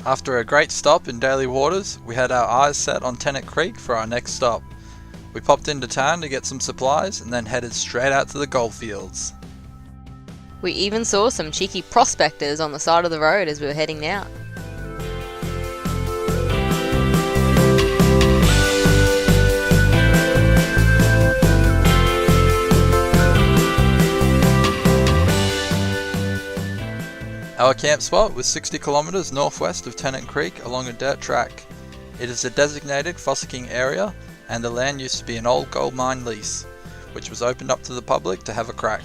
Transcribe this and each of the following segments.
After a great stop in Daly Waters, we had our eyes set on Tennant Creek for our next stop. We popped into town to get some supplies and then headed straight out to the goldfields. We even saw some cheeky prospectors on the side of the road as we were heading out. Our camp spot was 60 kilometres northwest of Tennant Creek along a dirt track. It is a designated fossicking area, and the land used to be an old gold mine lease, which was opened up to the public to have a crack.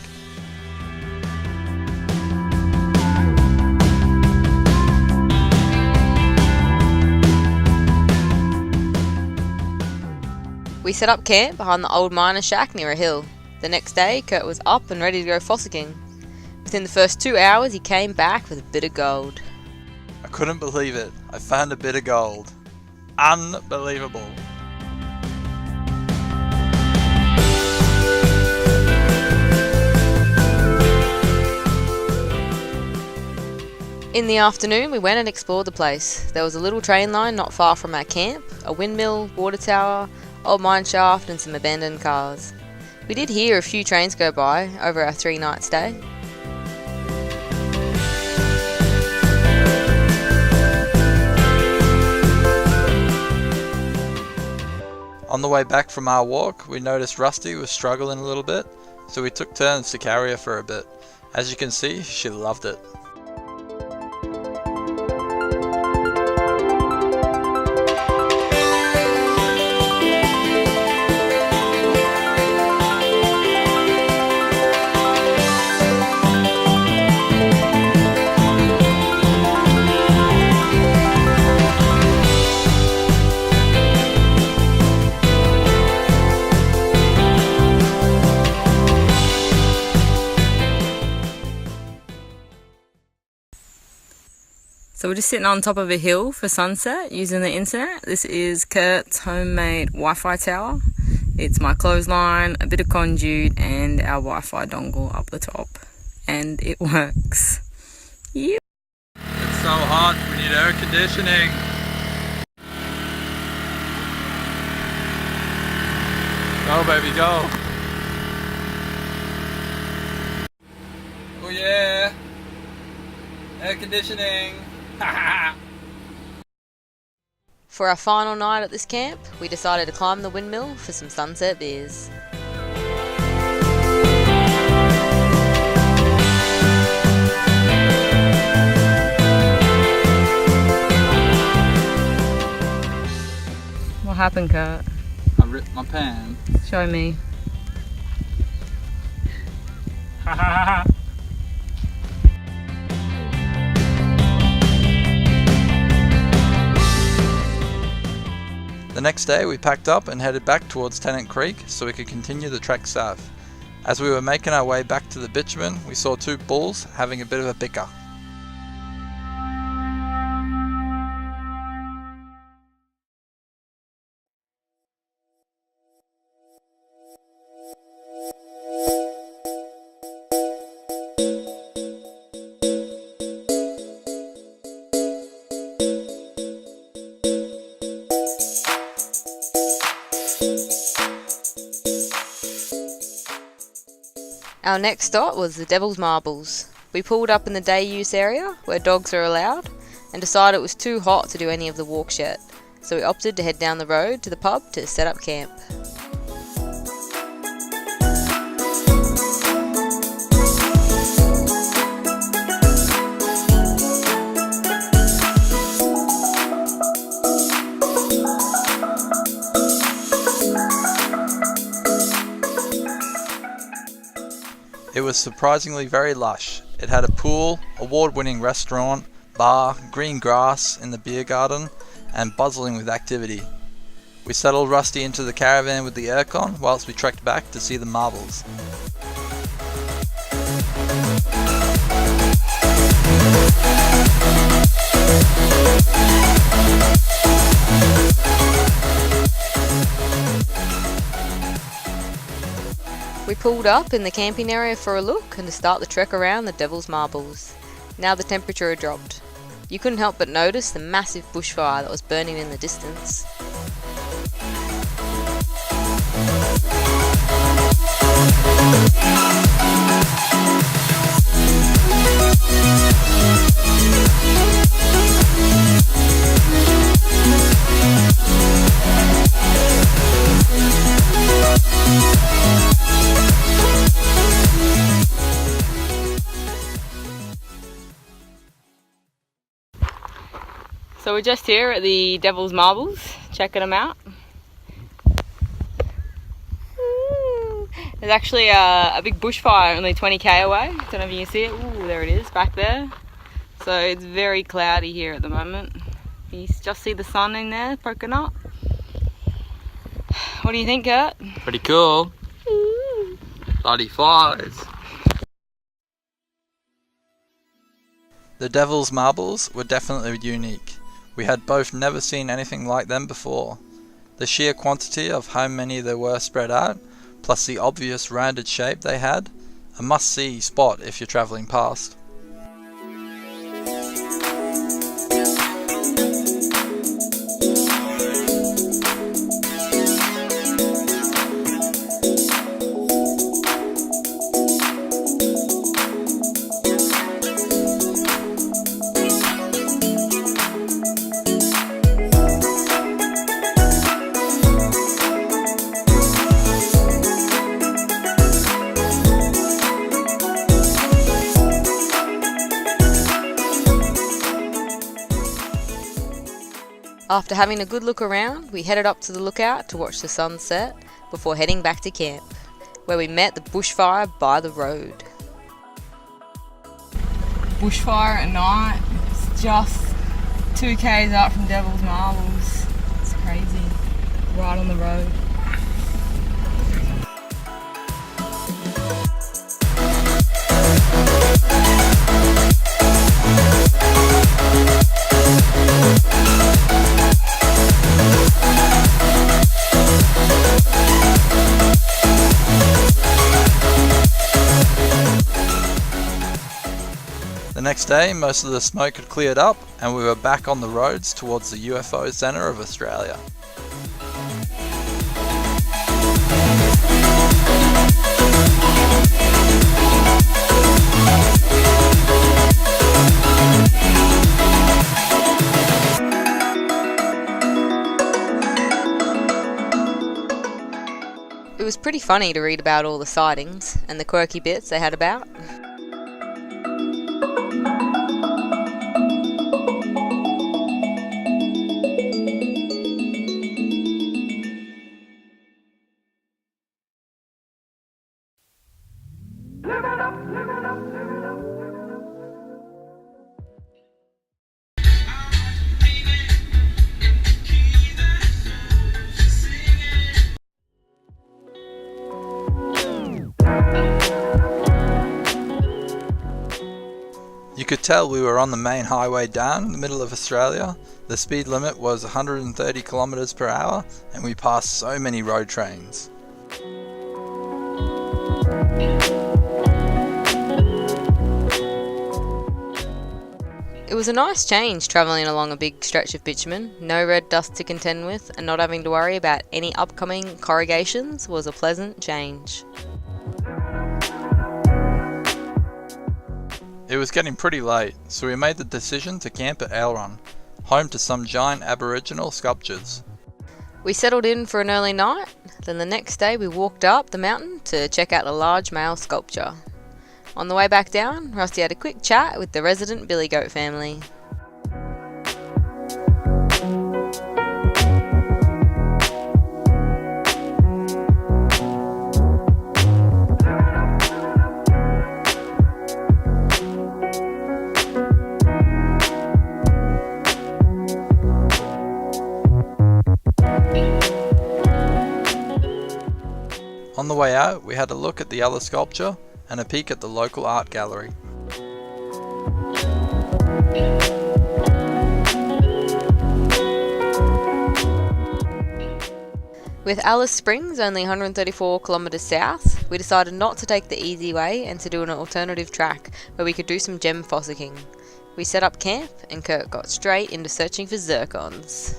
We set up camp behind the old miner shack near a hill. The next day, Kurt was up and ready to go fossicking. Within the first 2 hours, he came back with a bit of gold. I couldn't believe it. I found a bit of gold. Unbelievable. In the afternoon, we went and explored the place. There was a little train line not far from our camp, a windmill, water tower, old mine shaft and some abandoned cars. We did hear a few trains go by over our 3-night stay. On the way back from our walk, we noticed Rusty was struggling a little bit, so we took turns to carry her for a bit. As you can see, she loved it. So we're just sitting on top of a hill for sunset using the internet. This is Kurt's homemade Wi-Fi tower. It's my clothesline, a bit of conduit and our Wi-Fi dongle up the top. And it works. Yep. It's so hot, we need air conditioning. Go baby, go. Oh yeah. Air conditioning. For our final night at this camp, we decided to climb the windmill for some sunset beers. What happened, Kurt? I ripped my pan. Show me. The next day we packed up and headed back towards Tennant Creek so we could continue the trek south. As we were making our way back to the bitumen, we saw two bulls having a bit of a bicker. Our next stop was the Devil's Marbles. We pulled up in the day use area, where dogs are allowed, and decided it was too hot to do any of the walks yet, so we opted to head down the road to the pub to set up camp. It was surprisingly very lush. It had a pool, award-winning restaurant, bar, green grass in the beer garden, and buzzing with activity. We settled Rusty into the caravan with the aircon whilst we trekked back to see the marbles. We pulled up in the camping area for a look and to start the trek around the Devil's Marbles. Now the temperature had dropped. You couldn't help but notice the massive bushfire that was burning in the distance. So we're just here at the Devil's Marbles, checking them out. There's actually a big bushfire only 20k away. Don't know if you can see it. Ooh, there it is, back there. So it's very cloudy here at the moment. You just see the sun in there poking up. What do you think, Kurt? Pretty cool. Bloody flies. The Devil's Marbles were definitely unique. We had both never seen anything like them before. The sheer quantity of how many there were spread out, plus the obvious rounded shape they had, a must-see spot if you're travelling past. After having a good look around, we headed up to the lookout to watch the sunset before heading back to camp, where we met the bushfire by the road. Bushfire at night, it's just 2k's up from Devil's Marbles. It's crazy, right on the road. The next day, most of the smoke had cleared up and we were back on the roads towards the UFO Centre of Australia. It was pretty funny to read about all the sightings and the quirky bits they had about. You could tell we were on the main highway down the middle of Australia. The speed limit was 130 kilometers per hour and we passed so many road trains. It was a nice change travelling along a big stretch of bitumen. No red dust to contend with, and not having to worry about any upcoming corrugations was a pleasant change. It was getting pretty late, so we made the decision to camp at Arltunga, home to some giant Aboriginal sculptures. We settled in for an early night, then the next day we walked up the mountain to check out a large male sculpture. On the way back down, Rusty had a quick chat with the resident billy goat family. On the way out, we had a look at the other sculpture and a peek at the local art gallery. With Alice Springs only 134 kilometres south, we decided not to take the easy way and to do an alternative track where we could do some gem fossicking. We set up camp and Kurt got straight into searching for zircons.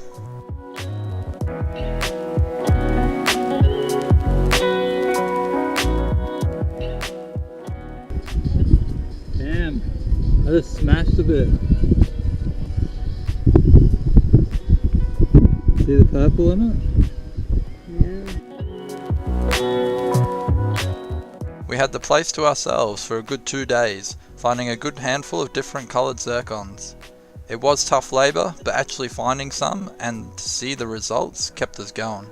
Damn, I just smashed a bit. See the purple in it? We had the place to ourselves for a good 2 days, finding a good handful of different coloured zircons. It was tough labour, but actually finding some and to see the results kept us going.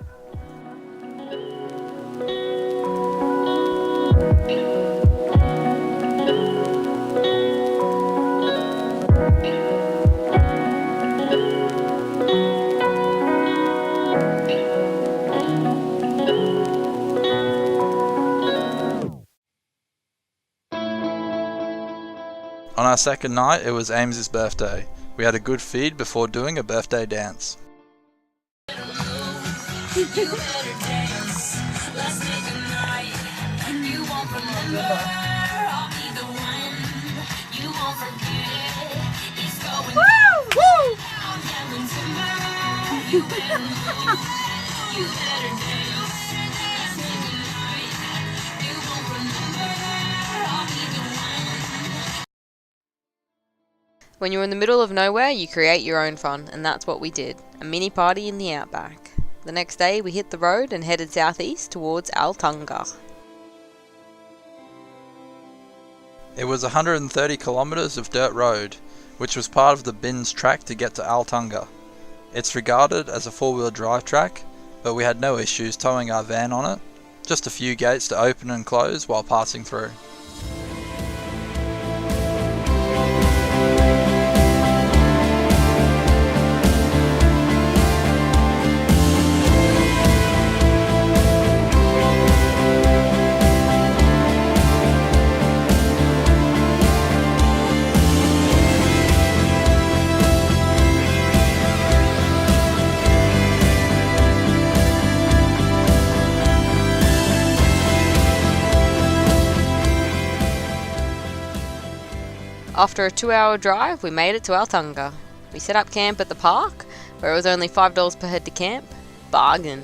On our second night, it was Ames's birthday. We had a good feed before doing a birthday dance. When you're in the middle of nowhere, you create your own fun, and that's what we did. A mini party in the outback. The next day, we hit the road and headed southeast towards Arltunga. It was 130 kilometres of dirt road, which was part of the Bins track to get to Arltunga. It's regarded as a four-wheel drive track, but we had no issues towing our van on it, just a few gates to open and close while passing through. After a 2-hour drive, we made it to Arltunga. We set up camp at the park, where it was only $5 per head to camp. Bargain.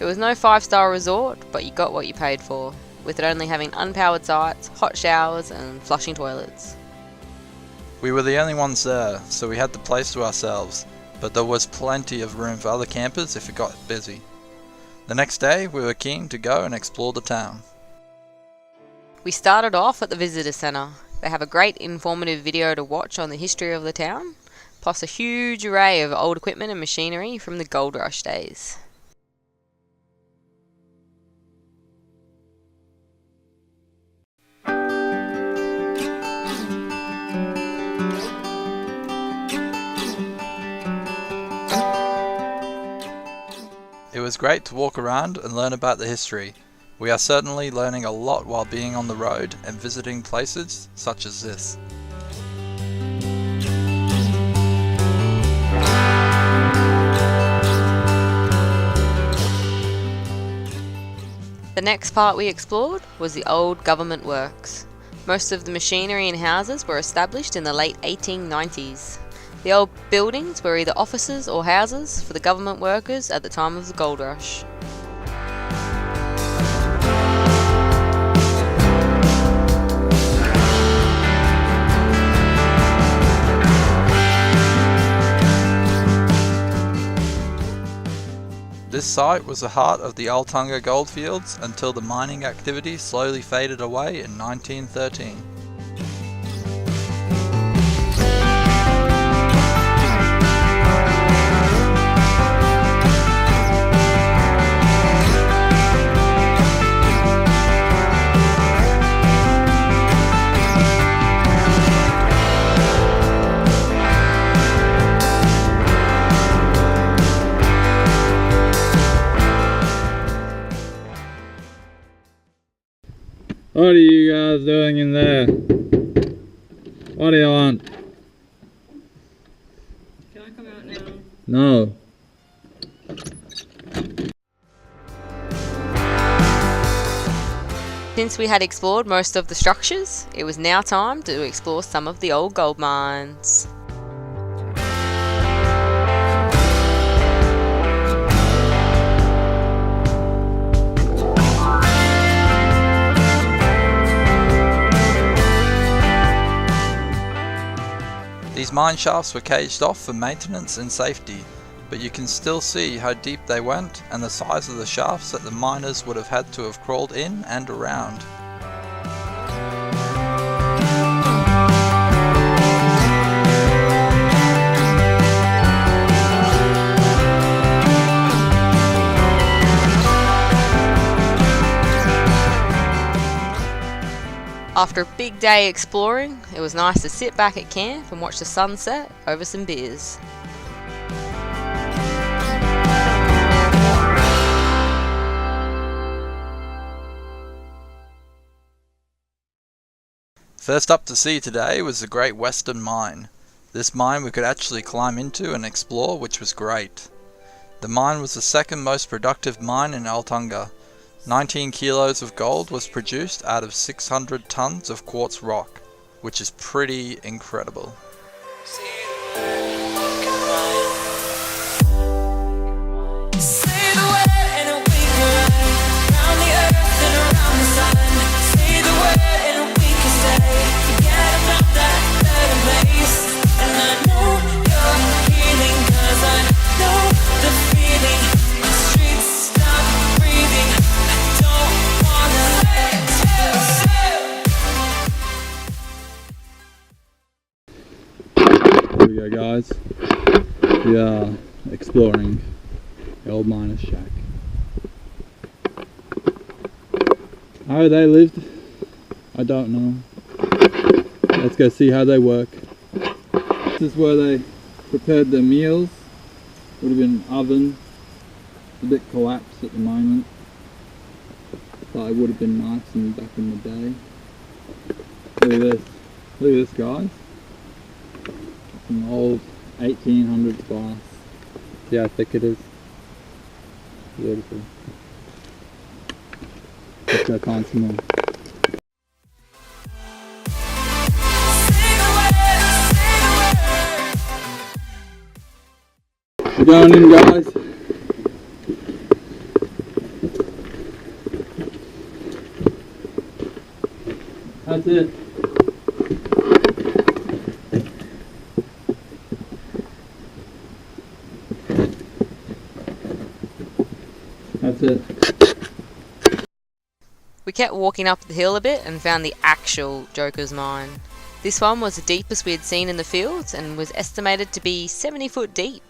It was no 5-star resort, but you got what you paid for, with it only having unpowered sites, hot showers, and flushing toilets. We were the only ones there, so we had the place to ourselves, but there was plenty of room for other campers if it got busy. The next day, we were keen to go and explore the town. We started off at the visitor centre. They have a great informative video to watch on the history of the town, plus a huge array of old equipment and machinery from the gold rush days. It was great to walk around and learn about the history. We are certainly learning a lot while being on the road and visiting places such as this. The next part we explored was the old government works. Most of the machinery and houses were established in the late 1890s. The old buildings were either offices or houses for the government workers at the time of the gold rush. This site was the heart of the Arltunga goldfields until the mining activity slowly faded away in 1913. What are you guys doing in there? What do you want? Can I come out now? No. Since we had explored most of the structures, it was now time to explore some of the old gold mines. These mine shafts were caged off for maintenance and safety, but you can still see how deep they went and the size of the shafts that the miners would have had to have crawled in and around. After a big day exploring, it was nice to sit back at camp and watch the sunset over some beers. First up to see today was the Great Western Mine. This mine we could actually climb into and explore, which was great. The mine was the second most productive mine in Arltunga. 19 kilos of gold was produced out of 600 tons of quartz rock, which is pretty incredible. Here we go, guys. We are exploring the old miner's shack. How they lived, I don't know. Let's go see how they work. This is where they prepared their meals. Would have been an oven. It's a bit collapsed at the moment, but it would have been nice and back in the day. Look at this. Look at this, guys. Some old 1800s glass. See how thick it is? Beautiful. Let's go find some more. We're going in, guys. That's it. That's it. We kept walking up the hill a bit and found the actual Joker's mine. This one was the deepest we had seen in the fields and was estimated to be 70 foot deep.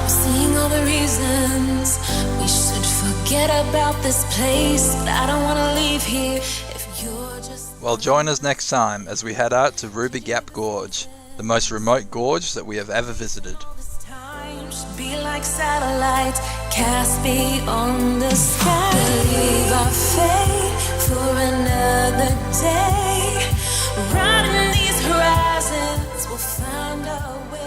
Seeing all the reasons we should forget about this place, but I don't want to leave here if you're just... Well, join us next time as we head out to Ruby Gap Gorge, the most remote gorge that we have ever visited. This time should be like satellites cast beyond the sky. Leave our fate for another day. Riding these horizons, we'll find our way.